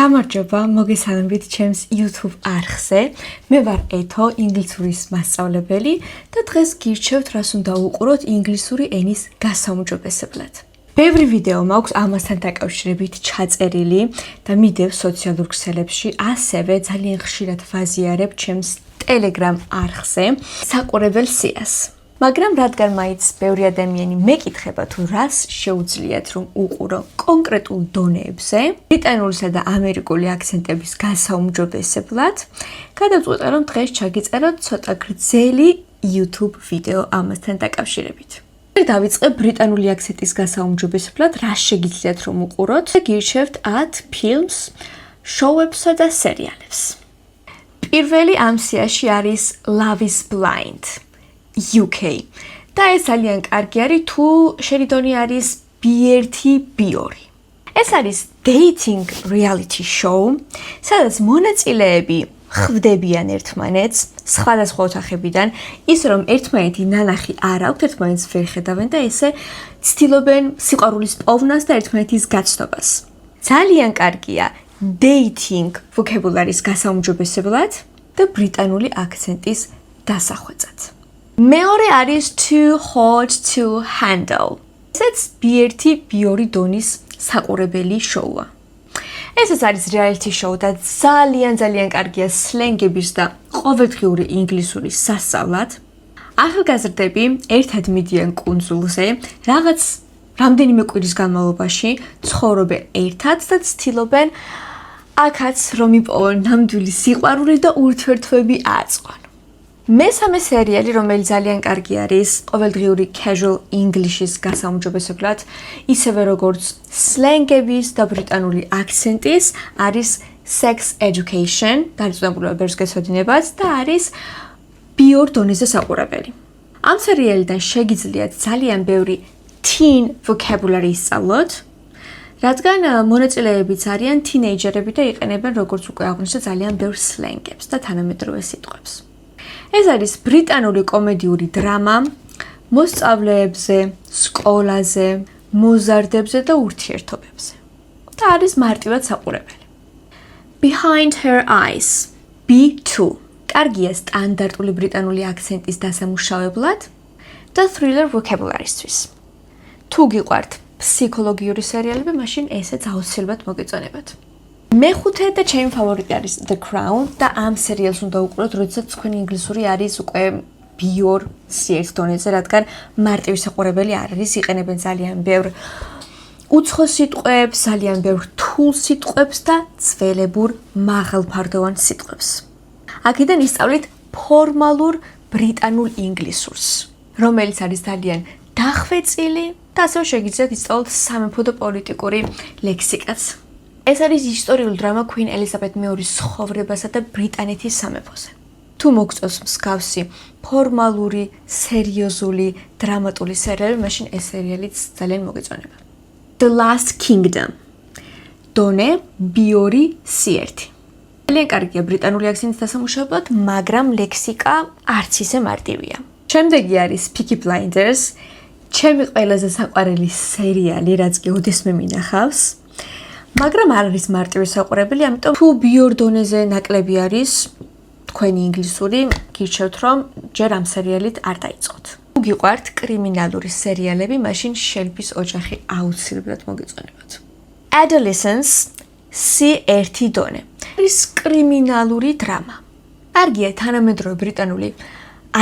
გამარჯობა, მოგესალმებით ჩემს YouTube არხზე. მე ვარ ეთო, ინგლისურის მასწავლებელი და დღეს გირჩევთ, რას უნდა უყუროთ ინგლისური ენის გასაუმჯობესებლად. ბევრი ვიდეო მაქვს ამასთან დაკავშირებით ჩაწერილი და მიდევ სოციალურ ქსელებში, ასევე ძალიან ხშირად ვაზიარებ ჩემს Telegram არხზე საყურებელ სიას. მაგრამ რადგან მაინც ბევრი ადამიანი მეკითხება თუ რას შეუძლიათ რომ უყურო კონკრეტულ დონეებზე, ბრიტანულისა და ამერიკული აქცენტების გასაუმჯობესებლად, გადავწყვიტე რომ დღეს ჩაგიწეროთ ცოტა გრძელი YouTube ვიდეო ამასთან დაკავშირებით. დავიწყებ ბრიტანული აქცენტის გასაუმჯობესებლად, რას შეგიძლიათ რომ უყუროთ და გირჩევთ 10 ფილმს, შოუებსა და სერიალებს. პირველი ამ სიაში არის Love is Blind. UK. და ეს ძალიან კარგი არის თუ შერიდონი არის B1-B2. ეს არის dating reality show, სადაც მონაწილეები ხვდებიან ერთმანეთს სხვადასხვა ოთახებიდან, ის რომ ერთმანეთი ნანახი არ აქვთ, ერთმანეთს ვერ ხედავენ და ესე ცდილობენ სიყვარულის პოვნას და ერთმანეთის გაცნობას. ძალიან კარგია dating vocabulary-ის გასაუმჯობესებლად და ბრიტანული აქცენტის დასახვეწად. მეორე არის Too Hot to Handle. ესეც B1-B2 დონის საყურებელი შოუა. ესეც არის reality show და ძალიან კარგია სლენგების და ყოველდღიური ინგლისურის სასწავლად. ახალგაზრდები ერთად მიდიან კუნძულზე, რამდენიმე კვირის განმავლობაში ცხოვრობენ ერთად და ცდილობენ აქაც რომ იპოვონ ნამდვილი სიყვარული და ურთიერთობები აწყონ. მესამე სერიალი, რომელიც ძალიან კარგი არის ყოველდღიური casual English-ის გასაუმჯობესებლად, ისევე როგორც სლენგების და ბრიტანული აქცენტის, არის Sex Education, დაწესებულება ბერს გეცოდინებათ და არის B2 დონეზე საყურებელი. ამ სერიალიდან შეგიძლიათ ძალიან ბევრი teen vocabulary ისწავლოთ, რადგან მონაწილეებიც არიან თინეიჯერები და იყენებენ როგორც უკვე აღვნიშნეთ ძალიან ბევრ სლენგებს და თანამედროვე სიტყვებს. ეს არის ბრიტანული კომედიური დრამა მოსწავლეებზე, სკოლაზე, მოზარდებზე და ურთიერთობებზე. და არის მარტივად საყურებელი. Behind Her Eyes, B2. კარგია სტანდარტული ბრიტანული აქცენტის დასამუშავებლად და thriller vocabulary-ისთვის. თუ გიყვართ ფსიქოლოგიური სერიალები, მაშინ ესეც აუცილებლად მოგეწონებათ. მეხუთე და ჩემი ფავორიტი არის The Crown და ამ სერიალს უნდა უყუროთ, როდესაც თქვენი ინგლისური არის უკვე B2 C1 დონეზე, რადგან მარტივი საყურებელი არ არის, იყენებენ ძალიან ბევრ უცხო სიტყვებს, ძალიან ბევრ რთულ სიტყვებს და ძველებურ მაღალფარდოვან სიტყვებს. აქედან ისწავლით ფორმალურ ბრიტანულ ინგლისურს, რომელიც არის ძალიან დახვეწილი და ასევე შეგიძლიათ ისწავლოთ სამეფო და პოლიტიკური ლექსიკაც. ეს არის ისტორიული დრამა Queen Elizabeth II-ის ცხოვრებასა და ბრიტანეთის სამეფოზე. თუ მოგწონს მსგავსი ფორმალური, სერიოზული, დრამატული სერიალი, მაშინ ეს სერიალიც ძალიან მოგეწონება. The Last Kingdom. დონე B2 C1. ძალიან კარგია ბრიტანული აქცენტის დასამუშავებლად, მაგრამ ლექსიკა არც ისე მარტივია. შემდეგი არის Peaky Blinders. ჩემი ყველაზე საყვარელი სერიალი, რაც კი ოდესმე მინახავს. მაგრამ არ არის მარტივი საყურებელი, ამიტომ თუ B2 დონეზე ნაკლები არის თქვენი ინგლისური, გირჩევთ რომ ჯერ ამ სერიალით არ დაიწყოთ. თუ გიყვართ კრიმინალური სერიალები, მაშინ შელბის ოჯახი აუცილებლად მოგეწონებათ. Adolescence C1 დონე. ეს კრიმინალური დრამა. კარგია თანამედროვე ბრიტანული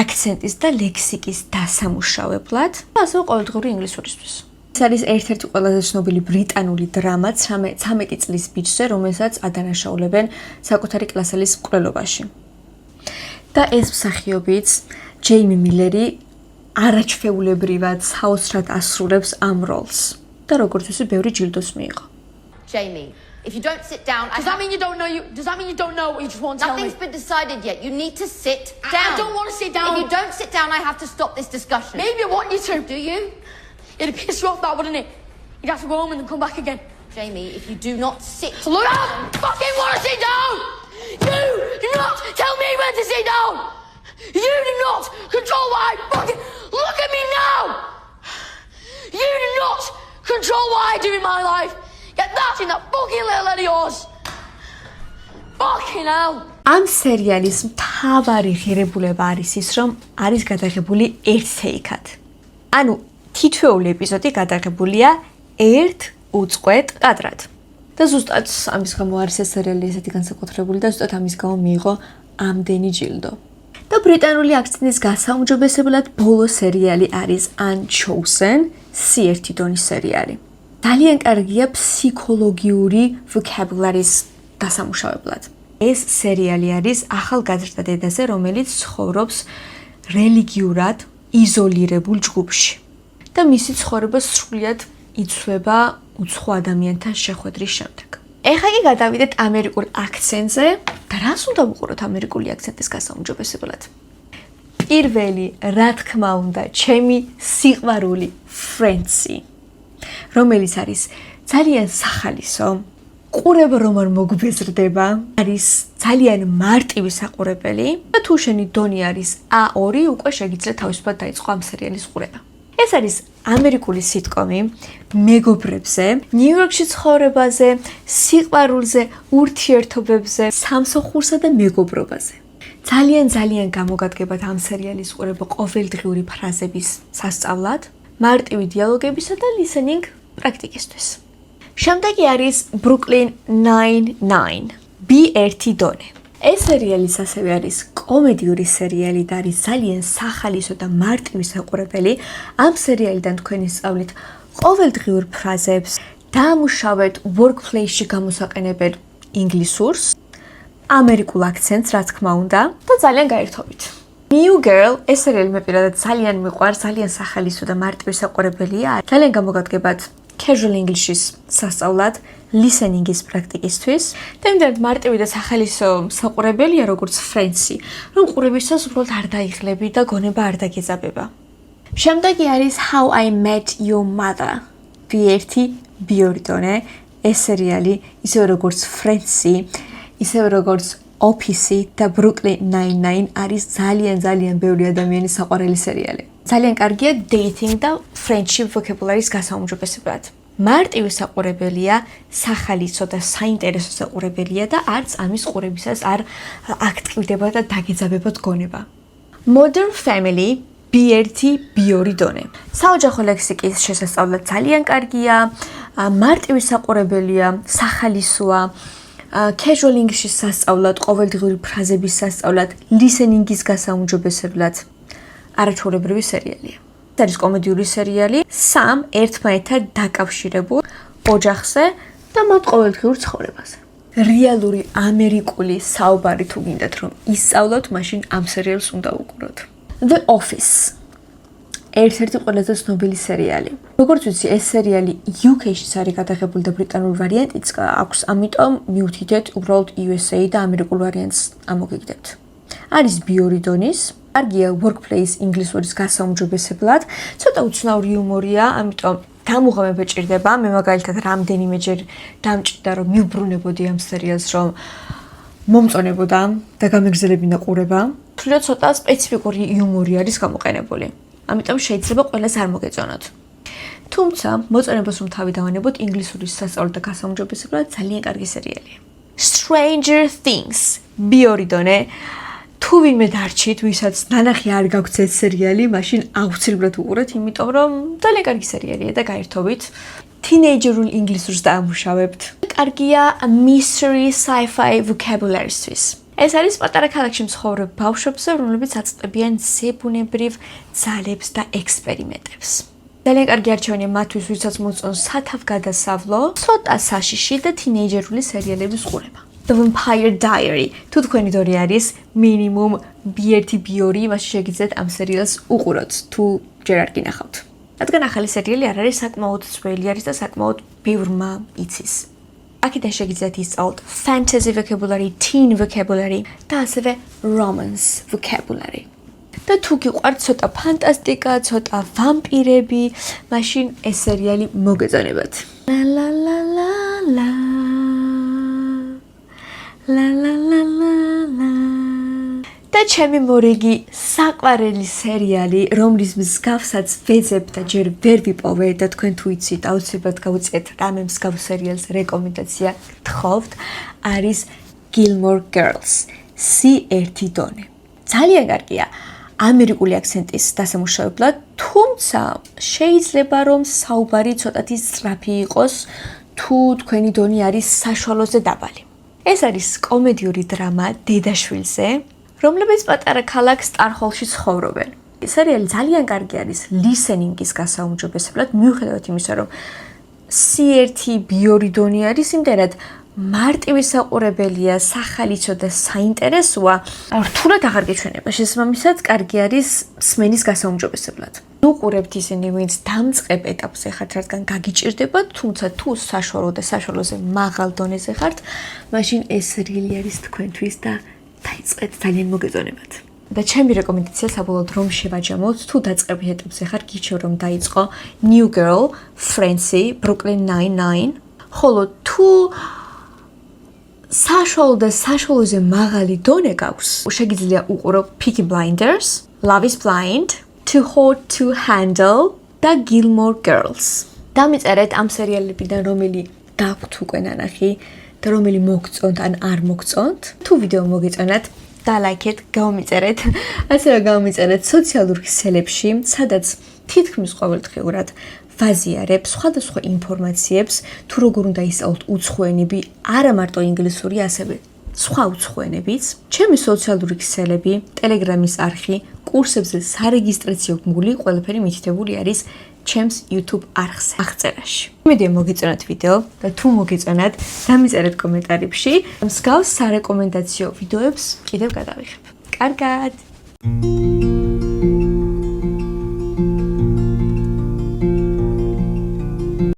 აქცენტის და ლექსიკის დასამუშავებლად, ასევე ყოველდღიური ინგლისურისთვის. ეს არის ერთ-ერთი ყველაზე ცნობილი ბრიტანული დრამა 13 წლის ბიჭზე, რომელსაც ადანაშაულებენ საკუთარი კლასელის მკვლელობაში. და ეს მსახიობიც, ჯეიმი მილერი, არაჩვეულებრივად საოცრად ასრულებს ამ როლს და როგორც ისე ბევრი ჯილდოს მიიღო. Jamie, if you don't sit down, Does that mean you don't know what you just won't tell me? Nothing's been decided yet. You need to sit down. I don't want to sit down. If you don't sit down, I have to stop this discussion. Maybe I want you to. Do you? It'd piss you off, that wouldn't it? You'd have to go home and then come back again. Jamie, if you do not sit Look, I don't fucking want to sit down! You do not tell me when to sit down! You do not control what I fucking... Look at me now! You do not control what I do in my life! Get that in that fucking little head of yours! Fucking hell! ამ სერიალის მთავარი ღირებულება არის ის, რომ არის გადაღებული ერთ თეიქად. ანუ თითოეული ეპიზოდი გადაღებულია ერთ უწყვეტ კადრად. და ზუსტად ამის გამო არის ეს სერიალი ესეთი განსაკუთრებული და ზუსტად ამის გამო მიიღო ამდენი ჯილდო. და ბრიტანული აქცენტის გასაუმჯობესებლად ბოლო სერიალი არის Unchosen, C1 დონის სერიალი. ძალიან კარგია ფსიქოლოგიური vocabulary-ის დასამუშავებლად. ეს სერიალი არის ახალგაზრდა დედაზე, რომელიც ცხოვრობს რელიგიურად იზოლირებულ ჯგუფში. და მისი ცხოვრება სრულიად იცვლება უცხო ადამიანთან შეხვედრის შემდეგ. ეხლა კი გადავიდეთ ამერიკულ აქცენტზე და რას უნდა ვუყუროთ ამერიკული აქცენტის გასაუმჯობესებლად? პირველი, რა თქმა უნდა, ჩემი სიყვარული Friends-ი, რომელიც არის ძალიან სახალისო, ყურება რომ არ მოგბეზრდება, არის ძალიან მარტივი საყურებელი და თუ შენი დონე არის A2, უკვე შეგიძლია თავისუფლად დაიწყო ამ სერიალის ყურება. ეს არის ამერიკული სიტკომი მეგობრებზე, ნიუ-იორკში ცხოვრებაზე, სიყვარულზე, ურთიერთობებზე, სამსახურსა და მეგობრობაზე. ძალიან გამოგადგებათ ამ სერიალის ყურება ყოველდღიური ფრაზების სასწავლად, მარტივი დიალოგებისა და listening პრაქტიკისთვის. შემდეგი არის Brooklyn Nine-Nine, B1 დონე. ეს სერიალის ასევე არის კომედიური სერიალი და არის ძალიან სახალისო და მარტივი საყურებელი. ამ სერიალიდან თქვენ ისწავლით ყოველდღიურ ფრაზებს, დაამუშავეთ workplace-ში გამოსაყენებელ ინგლისურს, ამერიკულ აქცენტს, რა თქმა უნდა, და ძალიან გაერთობით. New Girl, ეს სერიალი მე პირადად ძალიან მიყვარს, ძალიან სახალისო და მარტივი საყურებელია. ძალიან გამოგადგებათ casual English-ის სასწავლად, listening-ის პრაქტიკისთვის და იმდენად მარტივი და სახალისო საყურებელია, როგორც Friends-ი, რომ ყურებისას უბრალოდ არ დაიღლები და გონება არ დაგეძაბება. შემდეგი არის How I Met Your Mother, B1 დონე. ეს სერიალი ისევე როგორც Friends-ი, ისევე როგორც Office-ი და Brooklyn Nine-Nine არის ძალიან ბევრი ადამიანის საყვარელი სერიალი. ძალიან კარგია dating და friendship vocabulary-ის გასაუმჯობესებლად. მარტივი საყურებელია, სახალისო და საინტერესო საყურებელია და არც ამის ყურებისას არ აქტივდება და დაგეძაბებათ გონება. Modern Family, B1 დონე. საოჯახო ლექსიკის შესასწავლად ძალიან კარგია, მარტივი საყურებელია, სახალისოა, casual English-ის სასწავლად, ყოველდღიური ფრაზების სასწავლად, listening-ის გასაუმჯობესებლად. არაჩვეულებრივი სერიალია. ეს არის კომედიური სერიალი, სამ ერთმანეთთან დაკავშირებულ ოჯახზე და მათ ყოველდღიურ ცხოვრებაზე. რეალური ამერიკული საუბარი თუ გინდათ რომ ისწავლოთ, მაშინ ამ სერიალს უნდა უყუროთ. The Office. ერთ-ერთი ყველაზე ცნობილი სერიალი. როგორც ვიცი, ეს სერიალი UK-ში არის გადაღებული და ბრიტანულ ვარიანტიც აქვს, ამიტომ მივთითეთ უბრალოდ USA და ამერიკულ ვარიანტს ამოგიგდებთ. არის B2 დონის. კარგია workplace ინგლისურის გასაუმჯობესებლად, ცოტა უცნაური იუმორია, ამიტომ დამუღამება ჭირდება. მე მაგალითად რამდენიმეჯერ დამჭირდა რომ მივბრუნებოდი ამ სერიალს, რომ მომწონებოდა და გამეგზელებინა ყურება. თუმცა ცოტა სპეციფიკური იუმორი არის გამოყენებული. ამიტომ შეიძლება ყველას არ მოგეწონოთ. თუმცა მოწონებას რომ თავი დავანებოთ, ინგლისურის სასწავლო და გასაუმჯობესებლად ძალიან კარგი სერიალია. Stranger Things, B2 დონე. თუ ვინმე დარჩით, ვისაც ნანახი არ გაქვთ ეს სერიალი, მაშინ აუცილებლად უყურეთ, იმიტომ რომ ძალიან კარგი სერიალია და გაერთობით. Teenager-ულ ინგლისურს დაამუშავებთ. კარგია mystery sci-fi vocabulary-ისთვის. ეს არის პატარა ქალაქში მცხოვრებ ბავშვებზე, რომლებიც აწყვეტებიან ზებუნებრივ ძალებს და ექსპერიმენტებს. ძალიან კარგი არჩევანია მათთვის, ვისაც მოწონს სათავგადასავლო, ცოტა საშიში და teenager-ული სერიალების ყურება. The Vampire Diary. თუ თქვენი დონე არის minimum B1, B2, მაშინ შეგიძლიათ ამ სერიალს უყუროთ, თუ ჯერ არ გინახავთ. რადგან ახალი სერიალი არ არის საკმაოდ ძველი არის და საკმაოდ ბევრმა იცის. აქედან შეგიძლიათ ისწავლოთ fantasy vocabulary, teen vocabulary და ასევე romance vocabulary. და თუ გიყვართ ცოტა ფანტასტიკა, ცოტა ვამპირები, მაშინ ეს სერიალი მოგეწონებათ. La la la la la. La la la la la. და ჩემი მორიგი საყვარელი სერიალი, რომლის მსგავსაც ვეძებ და ჯერ ვერ ვიპოვე და თქვენ თუ იცით, აუცილებლად გავუწიეთ რამე მსგავს სერიალს რეკომენდაცია გთხოვთ, არის Gilmore Girls. C1 დონე. ძალიან კარგია ამერიკული აქცენტის დასამუშავებლად, თუმცა შეიძლება რომ საუბარი ცოტათი სწრაფი იყოს, თუ თქვენი დონე არის საშუალოზე დაბალი. ეს არის კომედიური დრამა დედაშვილზე, რომლებიც პატარა ქალაქ სტარჰოლში ცხოვრობენ. სერიალი ძალიან კარგი არის listening-ის გასაუმჯობესებლად, მიუხედავად იმისა, რომ C1 B2 დონე არის, იმდენად მარტივი საყურებელია, სახალისო და საინტერესოა, რთულად აღარ გეჩვენება. შესაბამისად, კარგი არის სმენის გასაუმჯობესებლად. უყურებთ ისინი, ვინც დამწყებ ეტაპზე ხართ, რადგან გაგიჭირდებათ, თუმცა თუ საშუალო და საშუალოზე მაღალ დონეზე ხართ, მაშინ ეს სერიალი არის თქვენთვის და დაიწყეთ ძალიან მოგეწონებათ. და ჩემი რეკომენდაცია საბოლოოდ რომ შევაჯამოთ, თუ დაწყებით ეტაპზე ხარ, გიჩვევ რომ დაიწყო New Girl, Friendsy, Brooklyn Nine-Nine, ხოლო თუ საშუალო და საშუალოზე მაღალი დონე გაქვს, შეგიძლია უყურო Peaky Blinders, Love is Blind, Too Hot to Handle და Gilmore Girls. დამიწერეთ ამ სერიალებიდან რომელი გაქვთ უკვე ნანახი და რომელი მოგწონთ ან არ მოგწონთ. თუ ვიდეო მოგეწონათ, დალაიქეთ, გამომიწერეთ, ასევე გამომიწერეთ სოციალურ ქსელებში, სადაც თითქმის ყოველდღიურად ვაზიარებ სხვადასხვა ინფორმაციებს, თუ როგორ უნდა ისწავლოთ უცხოენები, არა მარტო ინგლისური, ასევე სხვა უცხოენებიც. ჩემი სოციალური ქსელები, Telegram-ის არხი, კურსებზე სარეგისტრაციო გმული, ყველაფერი მითითებული არის ჩემს YouTube არხზე აღწერაში. იმედია მოგეწონათ ვიდეო და თუ მოგეწონათ, დამიწერეთ კომენტარებში. მსგავს სარეკომენდაციო ვიდეოებს კიდევ გადავიღებ. კარგად!